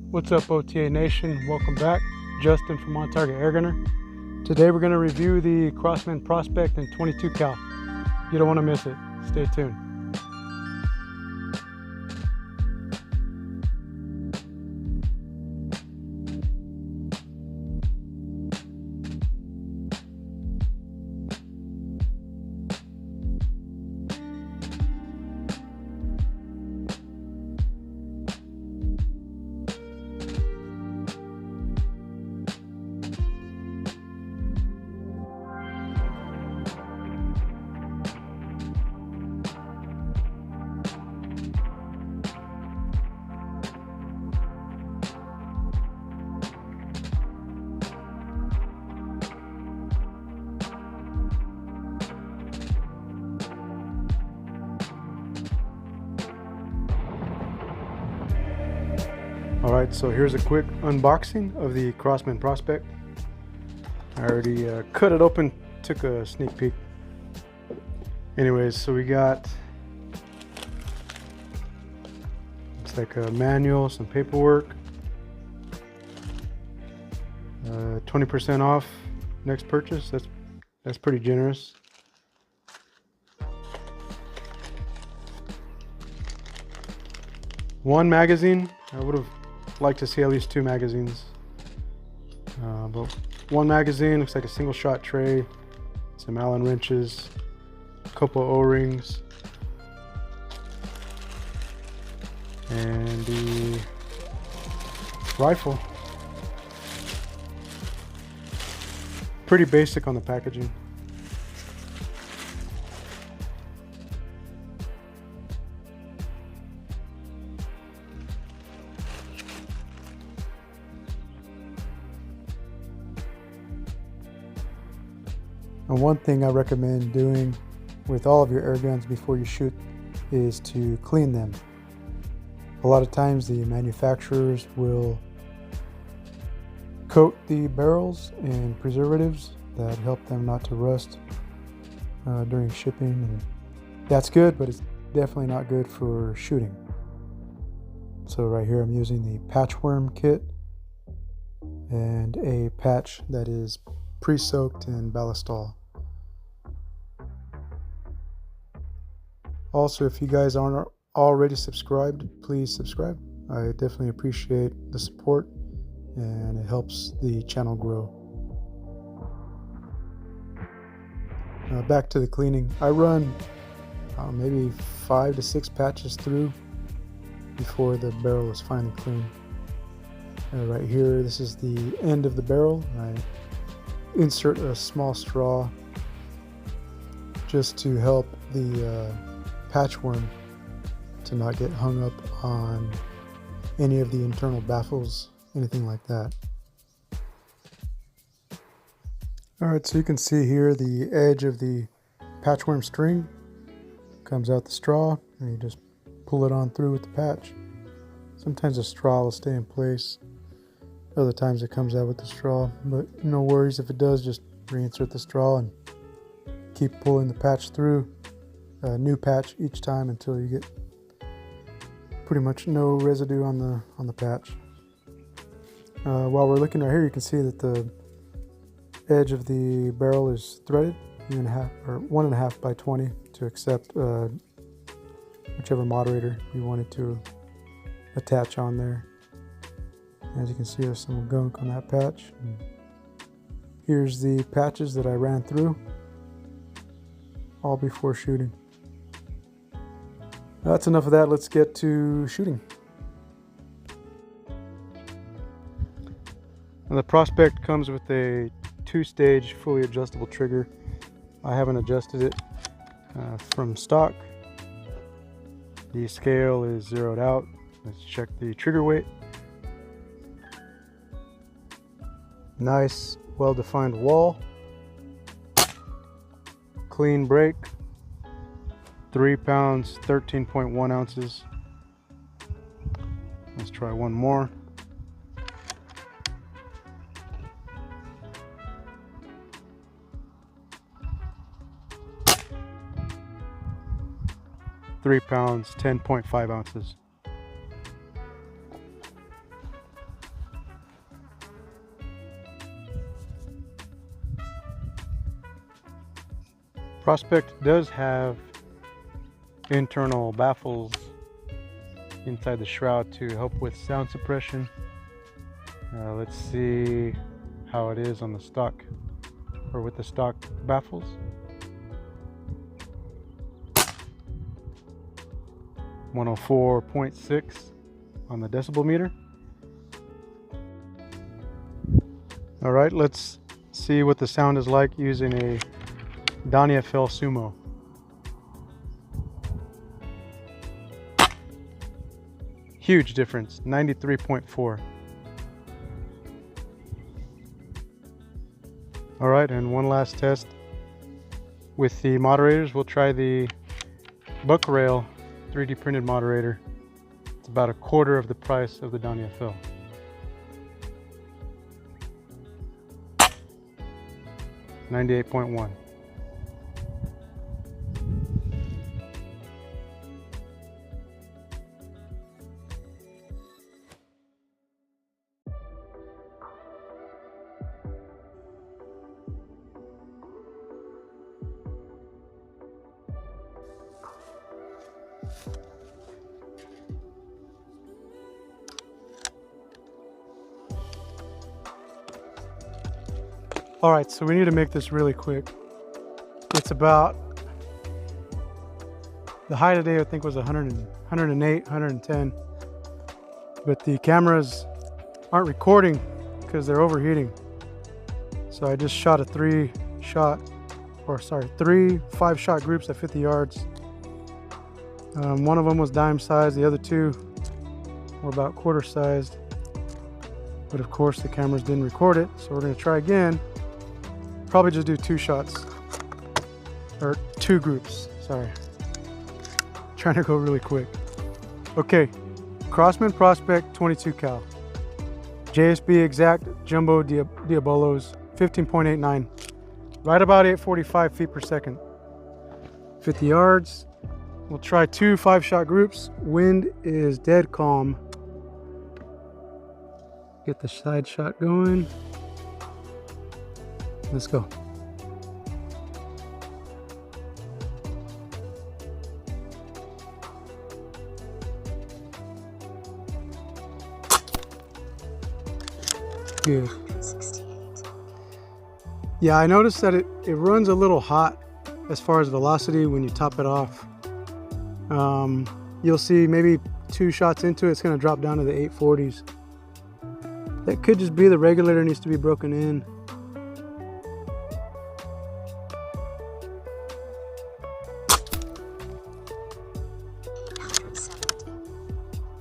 What's up, OTA Nation? Welcome back. Justin from On Target Airgunner. Today we're going to review the Crosman Prospect in 22 cal. You don't want to miss it. Stay tuned. Alright, so here's a quick unboxing of the Crosman Prospect. I already cut it open, took a sneak peek. Anyways, so we got, looks like a manual, some paperwork, 20% off next purchase. That's pretty generous. One magazine. I would have liked to see at least 2 magazines, but 1 magazine. Looks like a single shot tray, some Allen wrenches, a couple of O-rings, and the rifle. Pretty basic on the packaging. And one thing I recommend doing with all of your air guns before you shoot is to clean them. A lot of times the manufacturers will coat the barrels in preservatives that help them not to rust during shipping, and that's good, but it's definitely not good for shooting. So right here I'm using the patchworm kit and a patch that is pre-soaked in ballistol. Also, if you guys aren't already subscribed, please subscribe. I definitely appreciate the support and it helps the channel grow. Back to the cleaning. I run maybe 5 to 6 patches through before the barrel is finally clean. Right here, this is the end of the barrel. I insert a small straw just to help the patchworm to not get hung up on any of the internal baffles, anything like that. Alright, so you can see here the edge of the patchworm string comes out the straw, and you just pull it on through with the patch. Sometimes the straw will stay in place, other times it comes out with the straw, but no worries if it does. Just reinsert the straw and keep pulling the patch through, a new patch each time until you get pretty much no residue on the patch. While we're looking right here, you can see that the edge of the barrel is threaded 1.5 by 20 to accept whichever moderator you wanted to attach on there. As you can see, there's some gunk on that patch. And here's the patches that I ran through all before shooting. That's enough of that. Let's get to shooting. Now, the Prospect comes with a 2-stage fully adjustable trigger. I haven't adjusted it from stock. The scale is zeroed out. Let's check the trigger weight. Nice, well-defined wall. Clean break. 3 pounds, 13.1 ounces. Let's try one more. £3, 10.5 ounces. Prospect does have internal baffles inside the shroud to help with sound suppression. Let's see how it is on the stock, or with the stock baffles. (104.6) on the decibel meter. All right, let's see what the sound is like using a FL Sumo. Huge difference, 93.4. All right, and one last test with the moderators. We'll try the Buck Rail 3D printed moderator. It's about a quarter of the price of the FL. (98.1). All right, so we need to make this really quick. It's about, the high today I think was 108, 110, but the cameras aren't recording because they're overheating. So I just shot a three 5-shot groups at 50 yards. One of them was dime sized, the other two were about quarter sized, but of course the cameras didn't record it, so we're going to try again. Probably just do 2 shots, or 2 groups, sorry. Trying to go really quick. Okay, Crosman Prospect 22 cal. JSB Exact Jumbo Diabolos 15.89. Right about 845 feet per second. 50 yards. We'll try 2 5-shot groups. Wind is dead calm. Get the side shot going. Let's go. Good. Yeah, I noticed that it runs a little hot as far as velocity when you top it off. You'll see maybe 2 shots into it, it's going to drop down to the 840s. That could just be the regulator needs to be broken in.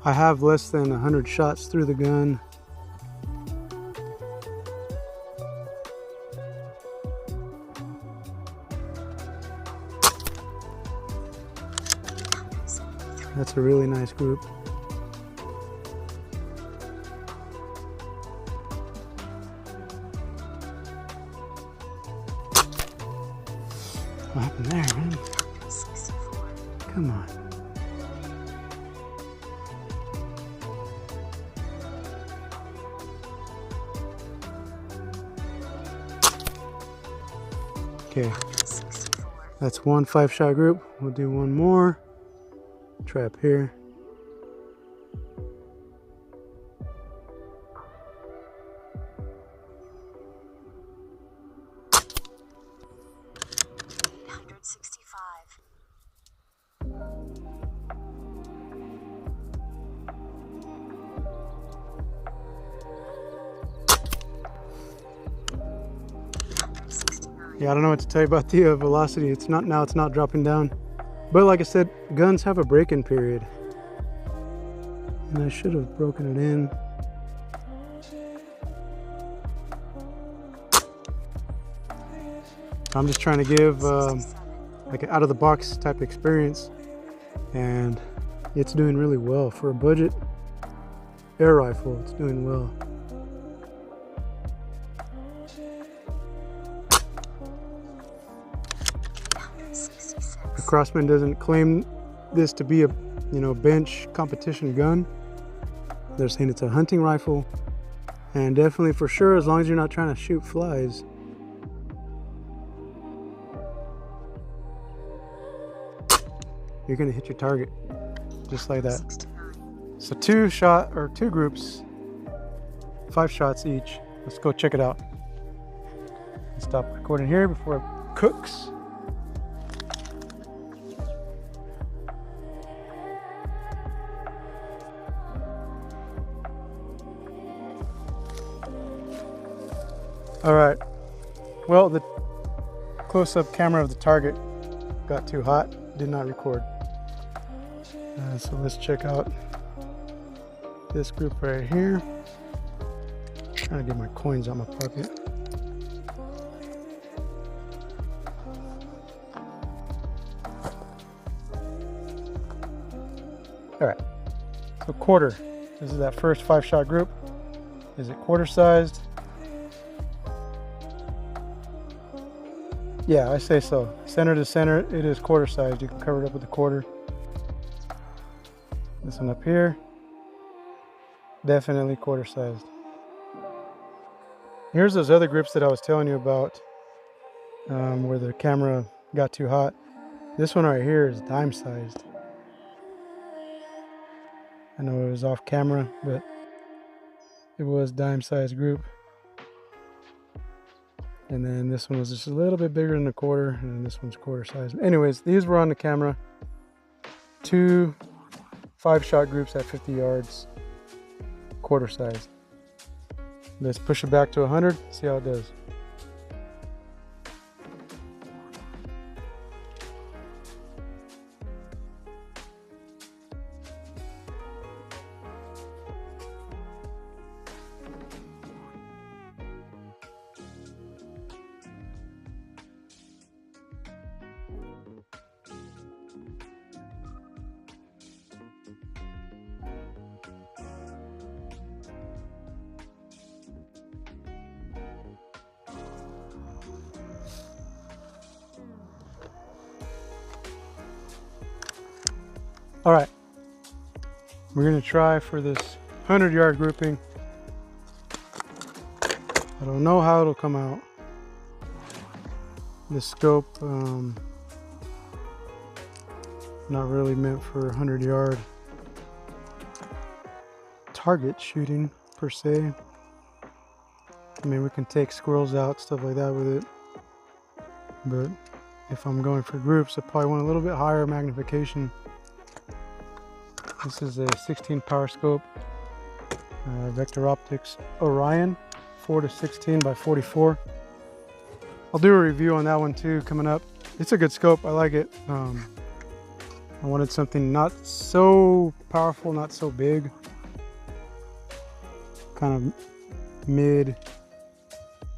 I have less than 100 shots through the gun. That's a really nice group. What happened there, man? Come on. Okay, that's 1 5-shot group. We'll do 1 more. Try up here. Yeah, I don't know what to tell you about the velocity. It's not dropping down. But like I said, guns have a break-in period. And I should have broken it in. I'm just trying to give like an out-of-the-box type experience. And it's doing really well. For a budget air rifle, it's doing well. Crosman doesn't claim this to be a bench competition gun. They're saying it's a hunting rifle, and definitely for sure as long as you're not trying to shoot flies. you're gonna hit your target just like that. So two groups, 5 shots each. Let's go check it out. Stop recording here before it cooks. All right, well, the close-up camera of the target got too hot, did not record. So let's check out this group right here. Trying to get my coins out of my pocket. All right, so quarter. This is that first 5-shot group. Is it quarter sized? Yeah, I say so. Center to center, it is quarter sized. You can cover it up with a quarter. This one up here, definitely quarter sized. Here's those other grips that I was telling you about, where the camera got too hot. This one right here is dime sized. I know it was off camera, but it was dime sized group. And then this one was just a little bit bigger than a quarter, and this one's quarter size. Anyways, these were on the camera. 2 5-shot groups at 50 yards, quarter size. Let's push it back to 100, see how it does. All right, we're gonna try for this 100-yard grouping. I don't know how it'll come out. This scope, not really meant for 100-yard target shooting per se. I mean, we can take squirrels out, stuff like that with it. But if I'm going for groups, I probably want a little bit higher magnification. This is a 16 power scope, Vector Optics Orion 4-16 by 44. I'll do a review on that one too coming up. It's a good scope, I like it. I wanted something not so powerful, not so big, kind of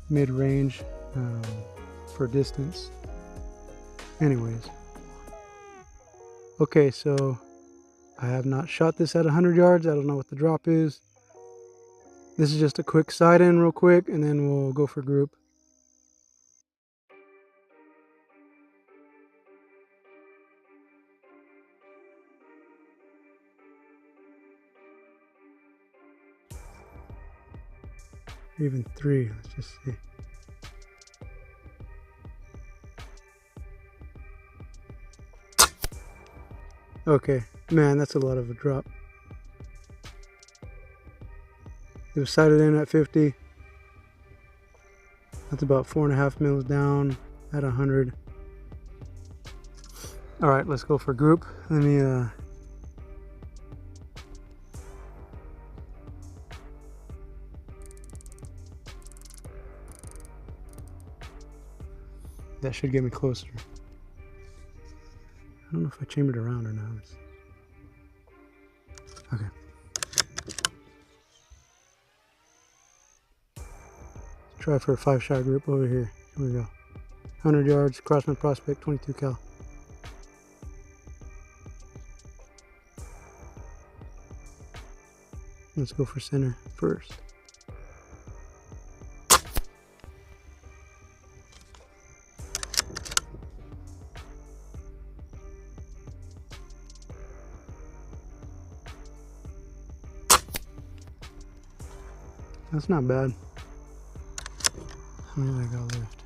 mid-range for distance. Anyways, okay, so I have not shot this at 100 yards. I don't know what the drop is. This is just a quick sight-in real quick, and then we'll go for group. Even 3, let's just see. Okay, man, that's a lot of a drop. It was sighted in at 50. That's about 4.5 mils down at 100. All right, let's go for group. Let me that should get me closer. I don't know if I chambered around or not. Okay. Try for a 5-shot group over here. Here we go. 100 yards, Crosman Prospect, 22 cal. Let's go for center first. That's not bad. How many I got left?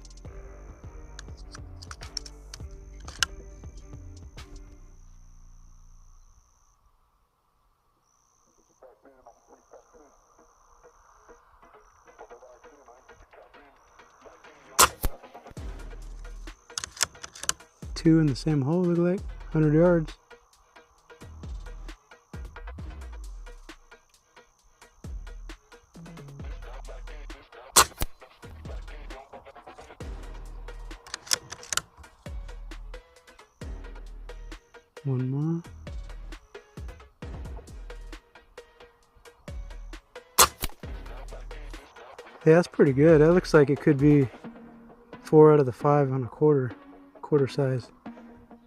two in the same hole, look like 100 yards. One more. Yeah, that's pretty good. That looks like it could be 4 out of the 5 on a quarter size.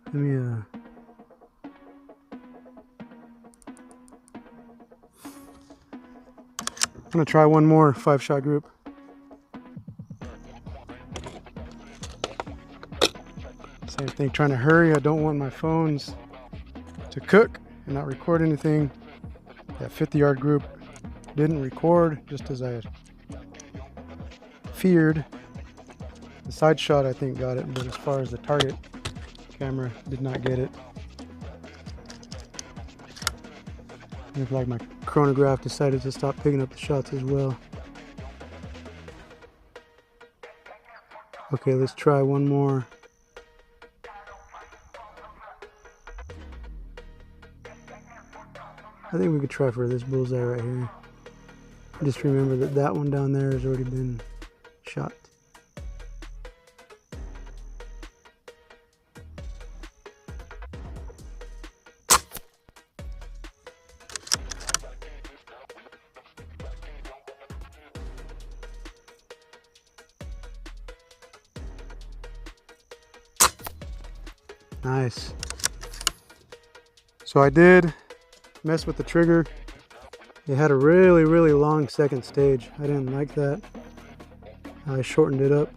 Let me I'm gonna try one more 5-shot group. Same thing, trying to hurry. I don't want my phones to cook and not record anything. That 50-yard group didn't record, just as I had feared. The side shot I think got it, but as far as the target camera did not get it. Looks like my chronograph decided to stop picking up the shots as well. Okay, let's try one more. I think we could try for this bullseye right here. Just remember that that one down there has already been shot. Nice. So I did mess with the trigger. It had a really long second stage. I didn't like that. I shortened it up.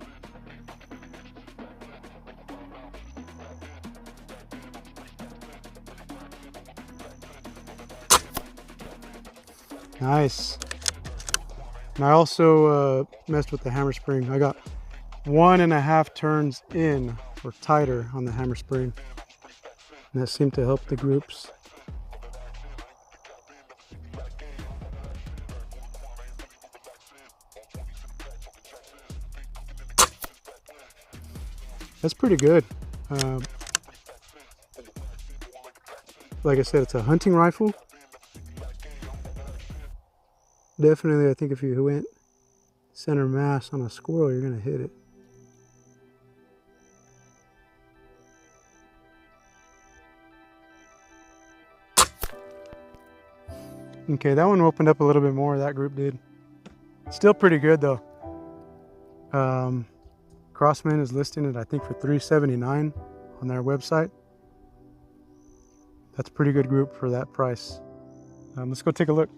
Nice. And I also messed with the hammer spring. I got 1.5 turns in or tighter on the hammer spring. And that seemed to help the groups. That's pretty good. Like I said, it's a hunting rifle. Definitely, I think if you went center mass on a squirrel, you're gonna hit it. Okay, that one opened up a little bit more, that group did. Still pretty good though. Crosman is listing it, I think, for $379 on their website. That's a pretty good group for that price. Let's go take a look.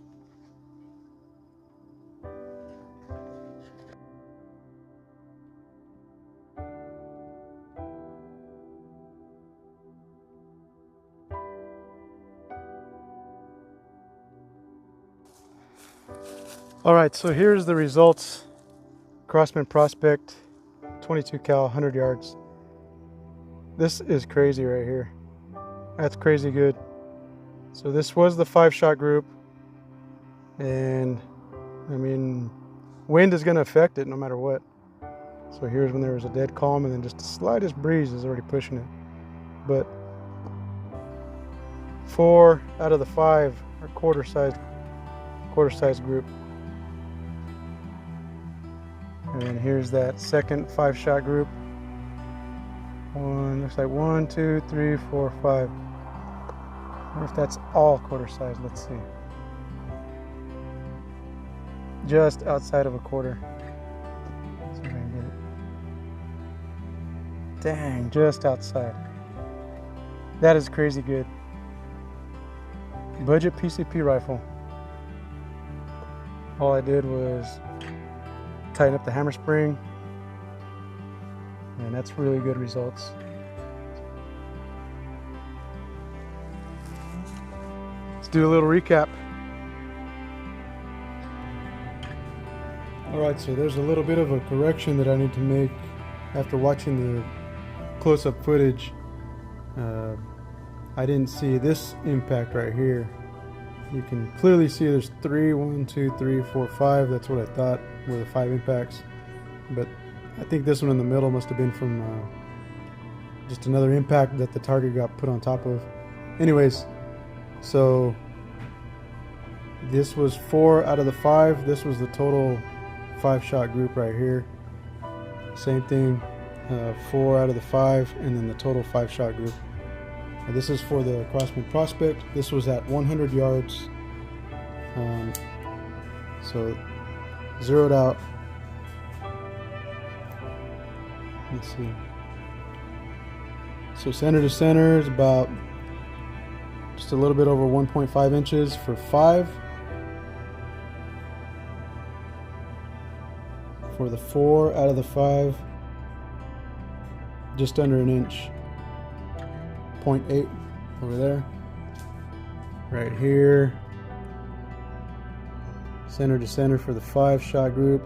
All right, so here's the results. Crosman Prospect, 22 cal, 100 yards. This is crazy right here. That's crazy good. So this was the 5-shot group. And I mean, wind is gonna affect it no matter what. So here's when there was a dead calm and then just the slightest breeze is already pushing it. But 4 out of the 5 are quarter-sized group. And here's that second 5-shot group. Looks like 1, 2, 3, 4, 5. I wonder if that's all quarter size. Let's see. Just outside of a quarter. Let's see if I can get it. Dang, just outside. That is crazy good. Budget PCP rifle. All I did was tighten up the hammer spring, and that's really good results. Let's do a little recap. All right, so there's a little bit of a correction that I need to make after watching the close-up footage. I didn't see this impact right here. You can clearly see there's 1, 2, 3, 4, 5. That's what I thought were the 5 impacts. But I think this one in the middle must have been from just another impact that the target got put on top of. Anyways, so this was 4 out of the 5. This was the total 5-shot group right here. Same thing, 4 out of the 5, and then the total 5-shot group. This is for the Crosman Prospect. This was at 100 yards. So zeroed out. Let's see. So center to center is about just a little bit over 1.5 inches for 5. For the 4 out of the 5, just under an inch. 0.8 over there. Right here. Center to center for the 5-shot group.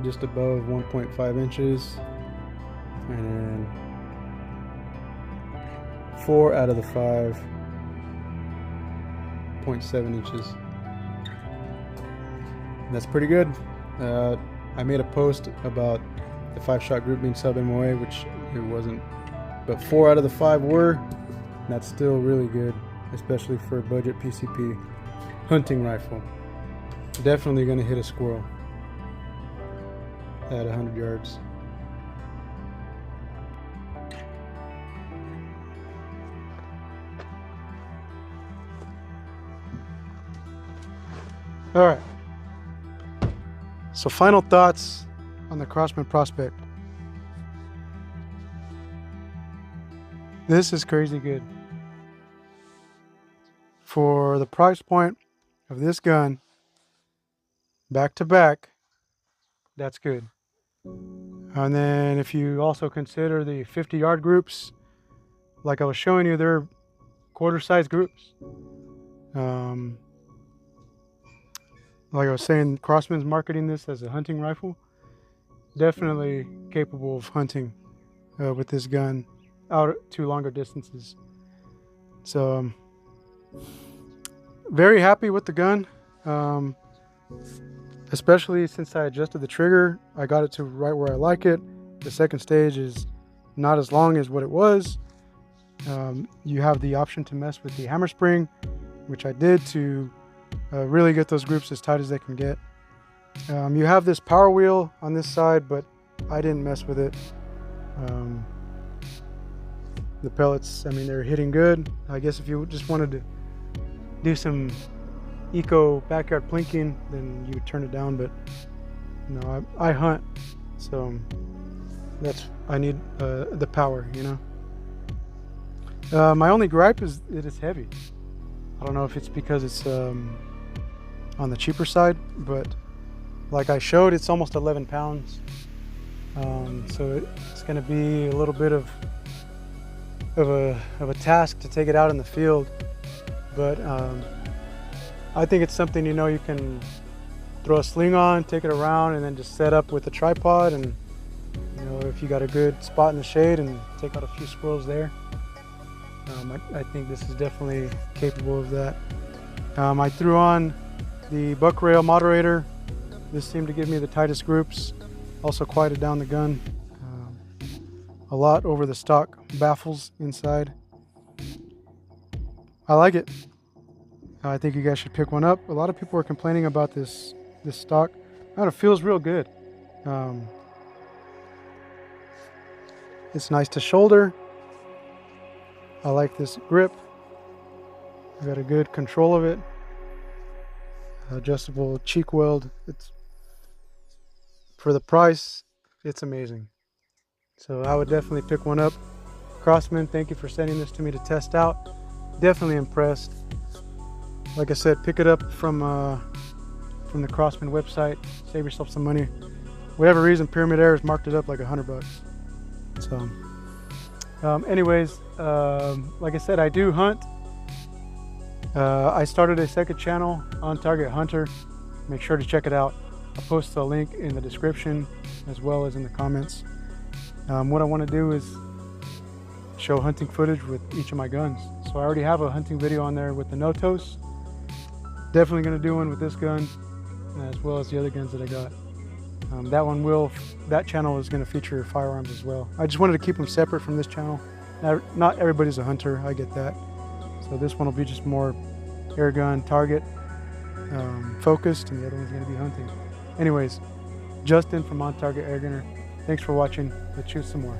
Just above 1.5 inches. And then 4 out of the 5, 0.7 inches. That's pretty good. I made a post about the 5-shot group being sub MOA, which it wasn't, but 4 out of the 5 were. And that's still really good, especially for a budget PCP hunting rifle. Definitely going to hit a squirrel at 100 yards. All right. So final thoughts on the Crosman Prospect. This is crazy good. For the price point of this gun, back to back, that's good. And then if you also consider the 50-yard groups, like I was showing you, they're quarter-size groups. Like I was saying, Crosman's marketing this as a hunting rifle. Definitely capable of hunting with this gun out to longer distances. So very happy with the gun, especially since I adjusted the trigger. I got it to right where I like it. The second stage is not as long as what it was. You have the option to mess with the hammer spring, which I did to really get those groups as tight as they can get. You have this power wheel on this side, but I didn't mess with it. The pellets, I mean, they're hitting good. I guess if you just wanted to do some eco backyard plinking, then you would turn it down, but no, I hunt, so I need the power, you know. My only gripe is it is heavy. I don't know if it's because it's on the cheaper side, but like I showed, it's almost 11 pounds. So it's going to be a little bit of a task to take it out in the field, but I think it's something, you know, you can throw a sling on, take it around, and then just set up with a tripod, and you know, if you got a good spot in the shade, and take out a few squirrels there. I think this is definitely capable of that. I threw on the buck rail moderator. This seemed to give me the tightest groups. Also quieted down the gun a lot over the stock baffles inside. I like it. I think you guys should pick one up. A lot of people are complaining about this stock. It feels real good. It's nice to shoulder. I like this grip. I got a good control of it. Adjustable cheek weld. It's, for the price, it's amazing. So I would definitely pick one up. Crosman, thank you for sending this to me to test out. Definitely impressed. Like I said, pick it up from the Crosman website. Save yourself some money. Whatever reason, Pyramid Air has marked it up like $100. So. Anyways, like I said, I do hunt. I started a second channel, On Target Hunter. Make sure to check it out. I'll post the link in the description as well as in the comments. What I want to do is show hunting footage with each of my guns. So I already have a hunting video on there with the Notos. Definitely going to do one with this gun as well as the other guns that I got. That channel is going to feature firearms as well. I just wanted to keep them separate from this channel. Not everybody's a hunter, I get that. So this one will be just more airgun target focused, and the other one's going to be hunting. Anyways, Justin from On Target Airgunner. Thanks for watching. Let's shoot some more.